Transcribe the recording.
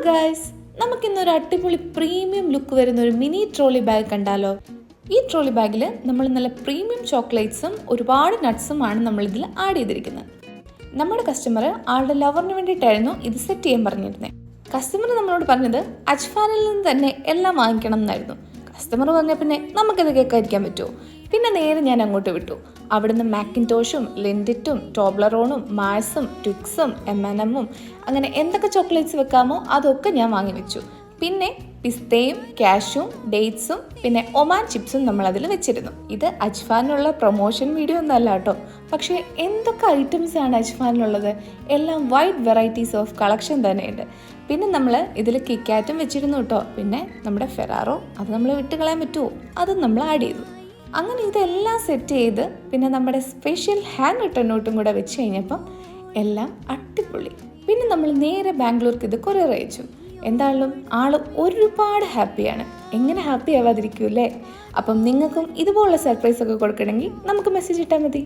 Guys, നമുക്കിന്നൊരു അടിപൊളി premium look വരുന്ന ഒരു മിനി ട്രോളി ബാഗ് കണ്ടാലോ? ഈ ട്രോളി ബാഗിൽ നമ്മൾ നല്ല പ്രീമിയം ചോക്ലേറ്റ്സും ഒരുപാട് നട്ട്സുമാണ് നമ്മളിതിൽ ആഡ് ചെയ്തിരിക്കുന്നത്. നമ്മുടെ കസ്റ്റമർ ആളുടെ ലവറിന് വേണ്ടിയിട്ടായിരുന്നു ഇത് സെറ്റ് ചെയ്യാൻ പറഞ്ഞിരുന്നത്. കസ്റ്റമർ നമ്മളോട് പറഞ്ഞത് അജ്ഫാനിൽ നിന്ന് തന്നെ എല്ലാം വാങ്ങിക്കണം എന്നായിരുന്നു. കസ്റ്റമർ പറഞ്ഞ പിന്നെ നമുക്കിത് കേൾക്കാതിരിക്കാൻ പറ്റുമോ? പിന്നെ നേരെ ഞാൻ അങ്ങോട്ട് വിട്ടു. അവിടുന്ന് മാക്കിൻടോഷും ലിൻഡിറ്റും ടോബ്ലറോണും മാഴ്സും ട്വിക്സും M&Mഉം അങ്ങനെ എന്തൊക്കെ ചോക്ലേറ്റ്സ് വെക്കാമോ അതൊക്കെ ഞാൻ വാങ്ങി വെച്ചു. പിന്നെ പിസ്തയും കാഷ്യും ഡേറ്റ്സും പിന്നെ ഒമാൻ ചിപ്സും നമ്മളതിൽ വെച്ചിരുന്നു. ഇത് അജ്ഫാനിലുള്ള പ്രൊമോഷൻ വീഡിയോ ഒന്നല്ല കേട്ടോ. പക്ഷേ എന്തൊക്കെ ഐറ്റംസ് ആണ് അജ്ഫാനിലുള്ളത്? എല്ലാം വൈഡ് വെറൈറ്റീസ് ഓഫ് കളക്ഷൻ തന്നെയുണ്ട്. പിന്നെ നമ്മൾ ഇതിൽ കിക്കാറ്റും വെച്ചിരുന്നു കേട്ടോ. പിന്നെ നമ്മുടെ ഫെറാറോ, അത് നമ്മൾ വിട്ടുകളയാൻ പറ്റുമോ? അതും നമ്മൾ ആഡ് ചെയ്തു. അങ്ങനെ ഇതെല്ലാം സെറ്റ് ചെയ്ത് പിന്നെ നമ്മുടെ സ്പെഷ്യൽ ഹാൻഡ് റിട്ടൺ നോട്ടും കൂടെ വെച്ച് കഴിഞ്ഞപ്പം എല്ലാം അടിപൊളി. പിന്നെ നമ്മൾ നേരെ ബാംഗ്ലൂർക്ക് ഇത് കൊറിയർ അയച്ചു. എന്തായാലും ആള് ഒരുപാട് ഹാപ്പിയാണ്. എങ്ങനെ ഹാപ്പി ആവാതിരിക്കൂല്ലേ? അപ്പം നിങ്ങൾക്കും ഇതുപോലുള്ള സർപ്രൈസ് ഒക്കെ കൊടുക്കണമെങ്കിൽ നമുക്ക് മെസ്സേജ് ഇട്ടാൽ മതി.